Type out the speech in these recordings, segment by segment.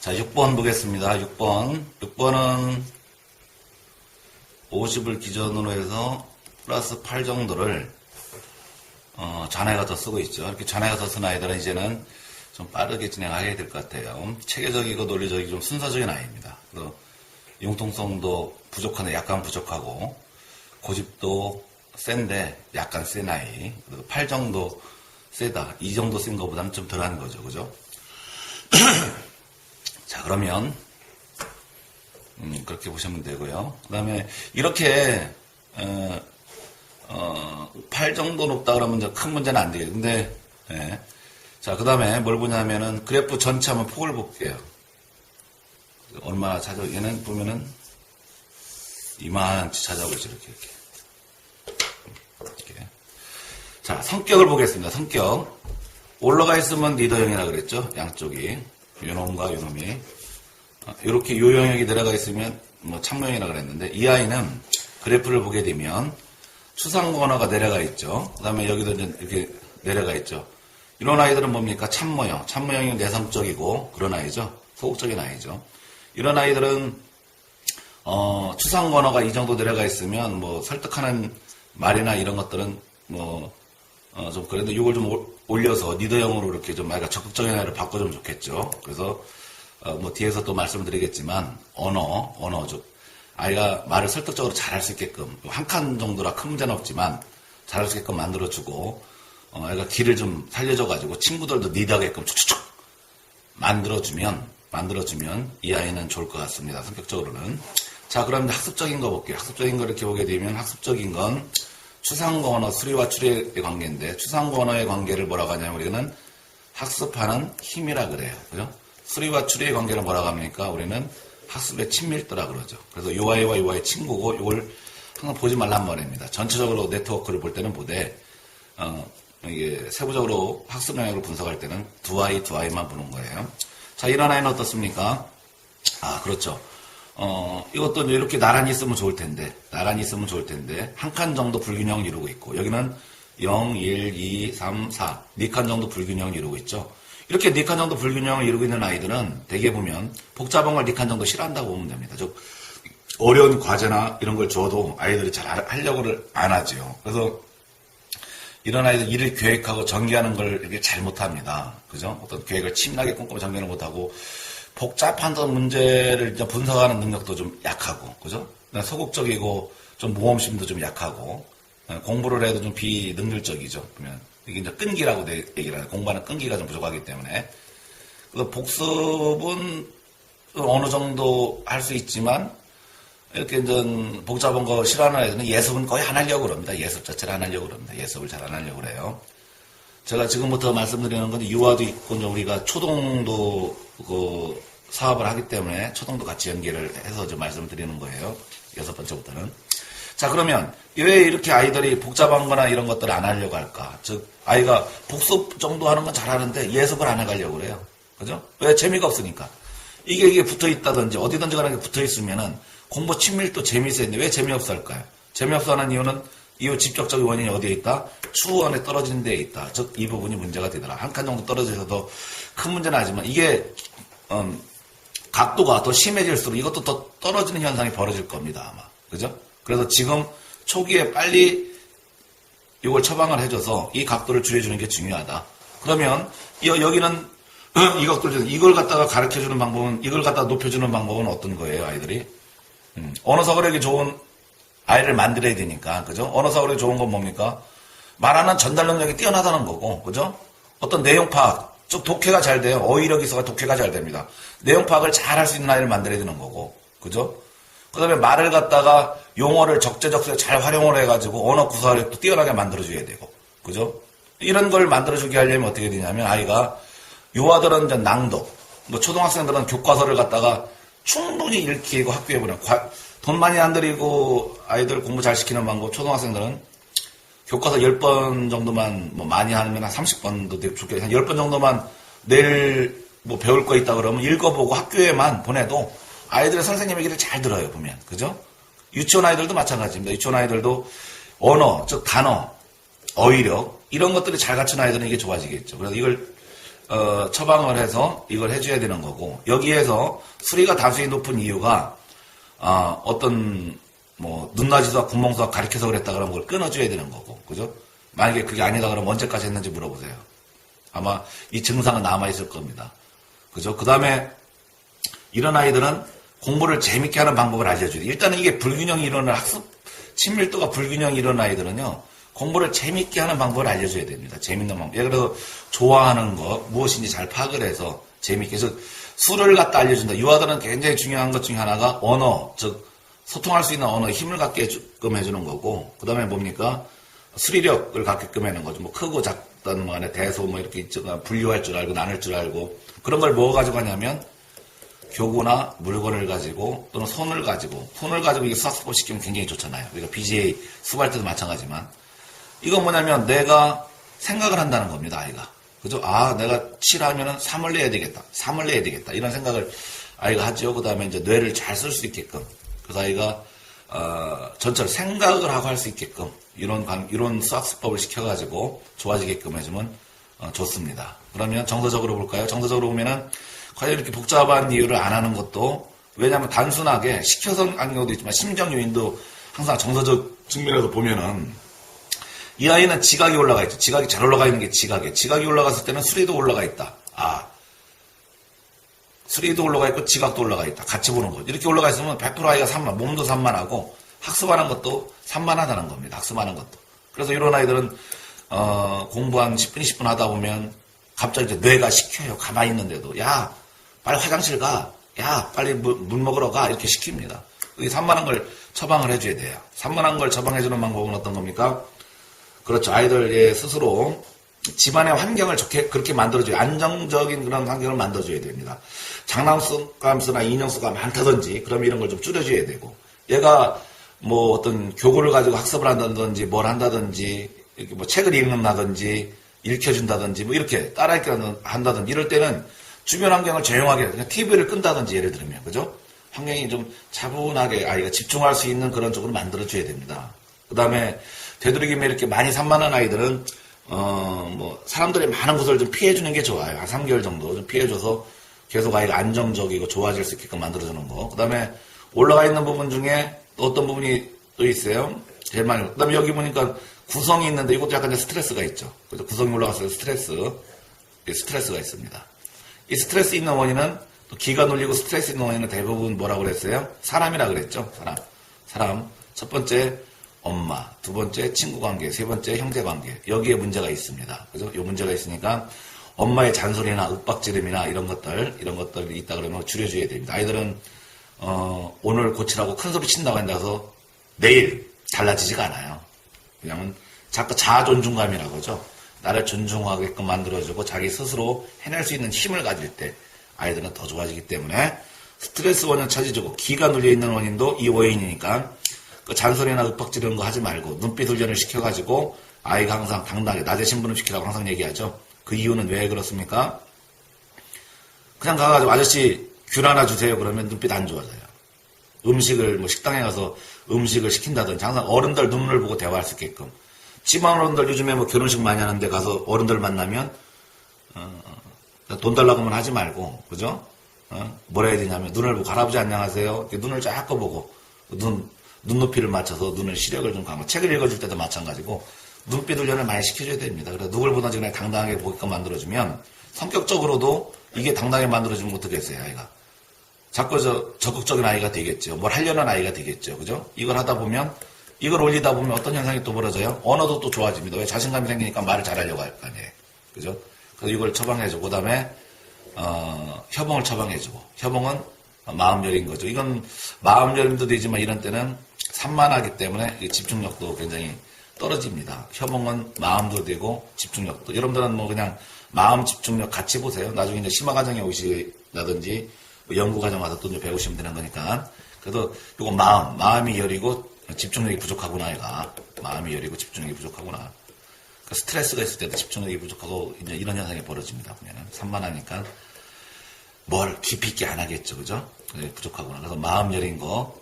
자, 6번 보겠습니다. 6번. 6번은 50을 기준으로 해서 플러스 8 정도를 잔해가 더 쓰고 있죠. 이렇게 잔해가 더 쓴 아이들은 이제는 좀 빠르게 진행하게 될 것 같아요. 체계적이고 논리적이고 좀 순서적인 아이입니다. 그래서 융통성도 부족한데 약간 부족하고 고집도 센데 약간 센 아이. 그리고 8 정도 세다. 이 정도 센 것보다는 좀 덜한 거죠. 그죠? 자, 그러면 그렇게 보시면 되고요. 그 다음에 이렇게 8 정도 높다 그러면 이제 큰 문제는 안 되겠죠. 근데 예. 자, 그 다음에 뭘 보냐면은 그래프 전체 한번 폭을 볼게요. 얼마나 찾아, 얘는 보면은 이만치 찾아오고 있죠. 이렇게. 자, 성격을 보겠습니다. 성격. 올라가 있으면 리더형이라 그랬죠. 양쪽이. 요놈과 요놈이. 이렇게 요 영역이 내려가 있으면 뭐 참모형이라 그랬는데 이 아이는 그래프를 보게 되면 추상구 언어가 내려가 있죠. 그 다음에 여기도 이렇게 내려가 있죠. 이런 아이들은 뭡니까? 참모형. 참모형이 내성적이고 그런 아이죠. 소극적인 아이죠. 이런 아이들은 추상구 언어가 이 정도 내려가 있으면 뭐 설득하는 말이나 이런 것들은 좀 그래도 이걸 좀 올려서 리더형으로 이렇게 좀 아이가 적극적인 아이를 바꿔주면 좋겠죠. 그래서 뭐 뒤에서 또 말씀드리겠지만 언어 즉 아이가 말을 설득적으로 잘할 수 있게끔 한 칸 정도라 큰 문제는 없지만 잘할 수 있게끔 만들어주고 아이가 길을 좀 살려줘가지고 친구들도 리더하게끔 축축축 만들어주면 이 아이는 좋을 것 같습니다. 성격적으로는. 자, 그럼 학습적인 거 볼게요. 학습적인 거 이렇게 보게 되면 학습적인 건 추상구 언어 수리와 추리의 관계인데 추상구 언어의 관계를 뭐라고 하냐면 우리는 학습하는 힘이라 그래요. 그죠? 수리와 추리의 관계를 뭐라고 합니까? 우리는 학습의 친밀도라 그러죠. 그래서 요 아이와 요 아이 친구고 이걸 항상 보지 말란 말입니다. 전체적으로 네트워크를 볼 때는 보되 이게 세부적으로 학습 영역을 분석할 때는 두 아이만 보는 거예요. 자, 이런 아이는 어떻습니까? 아, 그렇죠. 이것도 이렇게 나란히 있으면 좋을 텐데, 한 칸 정도 불균형을 이루고 있고, 여기는 0, 1, 2, 3, 4, 4칸 정도 불균형을 이루고 있죠. 이렇게 4칸 정도 불균형을 이루고 있는 아이들은 대개 보면 복잡한 걸 4칸 정도 싫어한다고 보면 됩니다. 즉, 어려운 과제나 이런 걸 줘도 아이들이 잘 하려고를 안 하죠. 그래서 이런 아이들 일을 계획하고 전개하는 걸 이렇게 잘 못합니다. 그죠? 어떤 계획을 치밀하게 꼼꼼히 전개를 못하고, 복잡한 문제를 분석하는 능력도 좀 약하고, 그죠? 소극적이고, 좀 모험심도 좀 약하고, 공부를 해도 좀 비능률적이죠. 그러면 이게 이제 끈기라고 얘기를 하죠. 공부하는 끈기가 좀 부족하기 때문에. 그래서 복습은 어느 정도 할 수 있지만, 이렇게 이제 복잡한 거 싫어하는 애들은 예습은 거의 안 하려고 그럽니다. 예습 자체를 안 하려고 그럽니다. 예습을 잘 안 하려고 그래요. 제가 지금부터 말씀드리는 건 유아도 있고, 우리가 초동도 사업을 하기 때문에 초동도 같이 연계를 해서 좀 말씀드리는 거예요. 6번째부터는. 자, 그러면 왜 이렇게 아이들이 복잡한 거나 이런 것들을 안 하려고 할까? 즉, 아이가 복습 정도 하는 건 잘하는데 예습을 안 해가려고 그래요. 그죠? 왜? 재미가 없으니까. 이게 붙어 있다든지 어디든지 간에 붙어 있으면은 공부 친밀도 재미있어야 되는데 왜 재미없어 할까요? 재미없어 하는 이유는 이 직접적인 원인이 어디에 있다? 추후원에 떨어지는 데에 있다. 즉, 이 부분이 문제가 되더라. 한 칸 정도 떨어져서도 큰 문제는 아니지만 이게 각도가 더 심해질수록 이것도 더 떨어지는 현상이 벌어질 겁니다. 아마. 그죠? 그래서 지금 초기에 빨리 이걸 처방을 해줘서 이 각도를 줄여주는 게 중요하다. 그러면 여기는 이 각도를 이걸 갖다가 가르쳐주는 방법은 이걸 갖다가 높여주는 방법은 어떤 거예요, 아이들이? 언어 사고력이 좋은 아이를 만들어야 되니까, 그죠? 언어 사고력이 좋은 건 뭡니까? 말하는 전달 능력이 뛰어나다는 거고, 그죠? 어떤 내용 파악, 쭉 독해가 잘 돼요. 어휘력이 있어서 독해가 잘 됩니다. 내용 파악을 잘 할 수 있는 아이를 만들어야 되는 거고, 그죠? 그 다음에 말을 갖다가 용어를 적재적소에 잘 활용을 해가지고 언어 구사력도 뛰어나게 만들어줘야 되고, 그죠? 이런 걸 만들어주게 하려면 어떻게 되냐면 아이가, 요아들은 이제 낭독, 뭐 초등학생들은 교과서를 갖다가 충분히 읽히고 학교에 보내요. 돈 많이 안 들이고 아이들 공부 잘 시키는 방법, 초등학생들은 교과서 10번 정도만, 뭐 많이 하면 한 30번도 되게 좋겠어요. 한 10번 정도만 내일 뭐 배울 거 있다 그러면 읽어보고 학교에만 보내도 아이들의 선생님 얘기를 잘 들어요, 보면. 그죠? 유치원 아이들도 마찬가지입니다. 유치원 아이들도 언어, 즉 단어, 어휘력, 이런 것들이 잘 갖춘 아이들은 이게 좋아지겠죠. 그래서 이걸, 처방을 해서 이걸 해줘야 되는 거고, 여기에서 수리가 다수히 높은 이유가 어떤 뭐 눈나지수와 구멍수와 가리켜서 그랬다 그러면 그걸 끊어줘야 되는 거고, 그죠? 만약에 그게 아니다 그러면 언제까지 했는지 물어보세요. 아마 이 증상은 남아있을 겁니다. 그죠? 그 다음에 이런 아이들은 공부를 재밌게 하는 방법을 알려줘야 돼요. 일단은 이게 불균형이 일어나는 학습, 친밀도가 불균형이 일어나는 아이들은요, 공부를 재밌게 하는 방법을 알려줘야 됩니다. 재밌는 방법. 예를 들어서 좋아하는 거, 무엇인지 잘 파악을 해서 재밌게 해서 수를 갖다 알려준다. 유아들은 굉장히 중요한 것 중에 하나가 언어, 즉 소통할 수 있는 언어에 힘을 갖게끔 해주는 거고, 그 다음에 뭡니까? 수리력을 갖게끔 하는 거죠. 뭐 크고 작던 뭐 안에 대소 뭐 이렇게 있잖아. 분류할 줄 알고 나눌 줄 알고 그런 걸 뭐 가지고 하냐면 교구나 물건을 가지고 또는 손을 가지고 이게 수학수법 시키면 굉장히 좋잖아요. 우리가 BGA 수업할 때도 마찬가지지만 이건 뭐냐면 내가 생각을 한다는 겁니다. 아이가. 그죠? 아, 내가 7하면은 3을 내야 되겠다. 3을 내야 되겠다. 이런 생각을 아이가 하죠. 그 다음에 이제 뇌를 잘 쓸 수 있게끔. 그래서 아이가, 전체를 생각을 하고 할 수 있게끔. 이런 수학수법을 시켜가지고 좋아지게끔 해주면 좋습니다. 그러면 정서적으로 볼까요? 정서적으로 보면은 과연 이렇게 복잡한 이유를 안 하는 것도 왜냐하면 단순하게 시켜서 하는 경우도 있지만 심정 요인도 항상 정서적 측면에서 보면은 이 아이는 지각이 올라가 있죠. 지각이 잘 올라가 있는 게 지각이에요. 지각이 올라갔을 때는 수리도 올라가 있다. 아, 수리도 올라가 있고 지각도 올라가 있다. 같이 보는 거죠. 이렇게 올라가 있으면 100% 아이가 산만, 몸도 산만하고 학습하는 것도 산만하다는 겁니다. 학습하는 것도. 그래서 이런 아이들은 공부 한 10분, 20분 하다 보면 갑자기 이제 뇌가 시켜요. 가만히 있는데도. 야, 빨리 화장실 가. 야, 빨리 물 먹으러 가. 이렇게 시킵니다. 이 산만한 걸 처방을 해줘야 돼요. 산만한 걸 처방해주는 방법은 어떤 겁니까? 그렇죠. 아이들 스스로 집안의 환경을 좋게 그렇게 만들어줘야 안정적인 그런 환경을 만들어줘야 됩니다. 장난감수나 인형수가 많다든지 그러면 이런 걸 좀 줄여줘야 되고 얘가 뭐 어떤 교구를 가지고 학습을 한다든지 뭘 한다든지 이렇게 뭐 책을 읽는다든지 읽혀준다든지 뭐 이렇게 따라읽기 한다든지 이럴 때는 주변 환경을 조용하게 그냥 TV를 끈다든지 예를 들면 그죠? 환경이 좀 차분하게 아이가 집중할 수 있는 그런 쪽으로 만들어줘야 됩니다. 그 다음에 되도록이면 이렇게 많이 산만한 아이들은 뭐 사람들이 많은 곳을 좀 피해주는 게 좋아요. 한 3개월 정도 좀 피해줘서 계속 아이가 안정적이고 좋아질 수 있게끔 만들어주는 거. 그 다음에 올라가 있는 부분 중에 또 어떤 부분이 또 있어요. 제일 많이. 그 다음에 여기 보니까 구성이 있는데 이것도 약간 스트레스가 있죠. 그래서 구성이 올라갔어요. 스트레스가 있습니다. 이 스트레스 있는 원인은 또 기가 눌리고 스트레스 있는 원인은 대부분 뭐라고 그랬어요? 사람이라 그랬죠. 사람. 첫 번째 엄마, 두 번째 친구 관계, 세 번째 형제 관계. 여기에 문제가 있습니다. 그죠? 이 문제가 있으니까 엄마의 잔소리나 윽박지름이나 이런 것들이 있다 그러면 줄여줘야 됩니다. 아이들은 오늘 고치라고 큰 소리 친다고 한다고 내일 달라지지가 않아요. 그냥 자꾸 자아 존중감이라고 하죠. 나를 존중하게끔 만들어주고 자기 스스로 해낼 수 있는 힘을 가질 때 아이들은 더 좋아지기 때문에 스트레스 원인 찾아주고 기가 눌려있는 원인도 이 원인이니까 그 잔소리나 윽박지르는 거 하지 말고 눈빛 훈련을 시켜가지고 아이가 항상 당당하게 낮에 심부름 시키라고 항상 얘기하죠. 그 이유는 왜 그렇습니까? 그냥 가가지고 아저씨 귤 하나 주세요 그러면 눈빛 안 좋아져요. 음식을 뭐 식당에 가서 음식을 시킨다든지 항상 어른들 눈을 보고 대화할 수 있게끔 집안 어른들 요즘에 뭐 결혼식 많이 하는데 가서 어른들 만나면 돈 달라고 하면 하지 말고 그죠? 뭐라 해야 되냐면 눈을 보고 할아버지 안녕하세요 이렇게 눈을 자꾸 보고 눈높이를 맞춰서 눈을 시력을 좀 강화 책을 읽어줄 때도 마찬가지고 눈빛 훈련을 많이 시켜줘야 됩니다. 그래서 누굴 보든지 그냥 당당하게 보게끔 만들어주면 성격적으로도 이게 당당하게 만들어주면 어떻게 했어요 아이가 자꾸 적극적인 아이가 되겠죠. 뭘 하려는 아이가 되겠죠. 그죠? 이걸 하다 보면 이걸 올리다 보면 어떤 현상이 또 벌어져요? 언어도 또 좋아집니다. 왜? 자신감이 생기니까 말을 잘하려고 할 거 아니에요. 그죠? 그래서 이걸 처방해주고, 그 다음에, 협응을 처방해주고, 협응은 마음여린 거죠. 이건 마음여림도 되지만 이런 때는 산만하기 때문에 집중력도 굉장히 떨어집니다. 협응은 마음도 되고, 집중력도. 여러분들은 뭐 그냥 마음 집중력 같이 보세요. 나중에 이제 심화과정에 오시라든지, 뭐 연구과정 와서 또 이제 배우시면 되는 거니까. 그래도 이거 마음이 여리고, 집중력이 부족하구나, 얘가. 마음이 여리고 집중력이 부족하구나. 그러니까 스트레스가 있을 때도 집중력이 부족하고, 이제 이런 현상이 벌어집니다. 보면은. 산만하니까 뭘 깊이 있게 안 하겠죠. 그죠? 부족하구나. 그래서 마음 여린 거,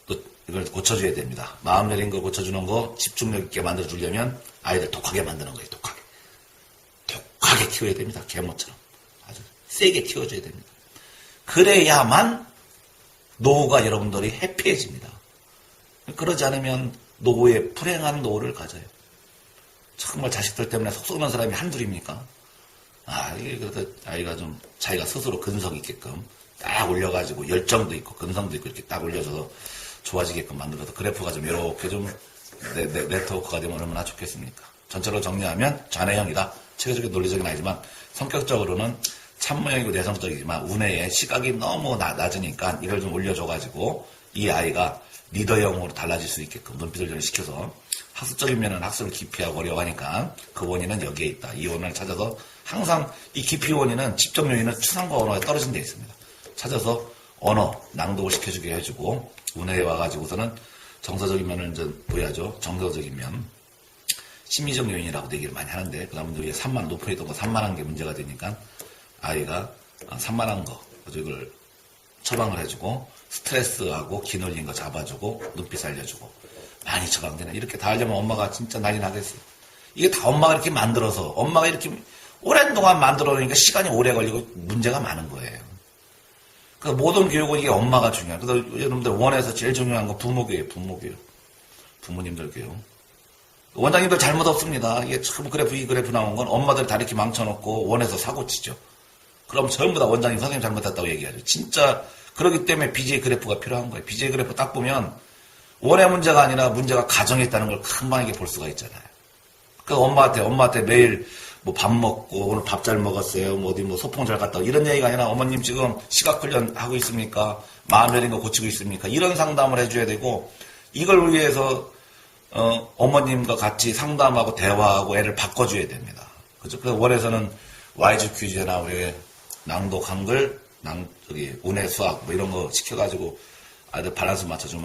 또 이걸 고쳐줘야 됩니다. 마음 여린 거 고쳐주는 거, 집중력 있게 만들어주려면 아이들 독하게 만드는 거예요. 독하게 키워야 됩니다. 계모처럼. 아주 세게 키워줘야 됩니다. 그래야만 노후가 여러분들이 해피해집니다. 그러지 않으면 노후에 불행한 노후를 가져요. 정말 자식들 때문에 속 썩는 사람이 한둘입니까? 이게 그래서 아이가 좀 자기가 스스로 근성 있게끔 딱 올려가지고 열정도 있고 근성도 있고 이렇게 딱 올려줘서 좋아지게끔 만들어서 그래프가 좀 이렇게 좀 네트워크가 되면 얼마나 좋겠습니까? 전체로 정리하면 좌뇌형이다. 체계적인 논리적인 아니지만 성격적으로는 참모형이고 내성적이지만 운해의 시각이 너무 낮으니까 이걸 좀 올려줘가지고 이 아이가 리더형으로 달라질 수 있게끔 눈빛을 좀 시켜서 학습적인 면은 학습을 기피하고 어려워하니까 그 원인은 여기에 있다. 이 원인을 찾아서 항상 이 기피 원인은 직접 요인은 추상과 언어에 떨어진 데 있습니다. 찾아서 언어, 낭독을 시켜주게 해주고 운해에 와가지고서는 정서적인 면을 이제 보여야죠. 정서적인 면. 심리적 요인이라고 얘기를 많이 하는데 그 다음에 위에 산만 높여 있던 거 산만한 게 문제가 되니까 아이가 산만한 거 이걸 처방을 해주고 스트레스하고 기놀린 거 잡아주고 눈빛 알려주고 많이 처방되네. 이렇게 다 하려면 엄마가 진짜 난리 나겠어요. 이게 다 엄마가 이렇게 만들어서 엄마가 이렇게 오랜 동안 만들어 놓으니까 시간이 오래 걸리고 문제가 많은 거예요. 그러니까 모든 교육은 이게 엄마가 중요해요. 그래서 여러분들 원에서 제일 중요한 건 부모교육, 부모님들 교육. 원장님들 잘못 없습니다. 이게 참 그래프, 이 그래프 나온 건 엄마들 다 이렇게 망쳐놓고 원에서 사고치죠. 그럼 전부 다 원장님, 선생님 잘못했다고 얘기하죠. 진짜 그렇기 때문에 BJ 그래프가 필요한 거예요. BJ 그래프 딱 보면 원의 문제가 아니라 문제가 가정에 있다는 걸 금방하게 볼 수가 있잖아요. 그래서 엄마한테 매일 뭐 밥 먹고 오늘 밥 잘 먹었어요. 뭐 어디 뭐 소풍 잘 갔다 오고 이런 얘기가 아니라 어머님 지금 시각훈련 하고 있습니까? 마음 여린 거 고치고 있습니까? 이런 상담을 해줘야 되고 이걸 위해서 어머님과 같이 상담하고 대화하고 애를 바꿔줘야 됩니다. 그죠? 그래서 원에서는 와이즈 퀴즈나 우리 낭독 한글, 운해 수학 뭐 이런 거 시켜가지고 아이들 밸런스 맞춰주면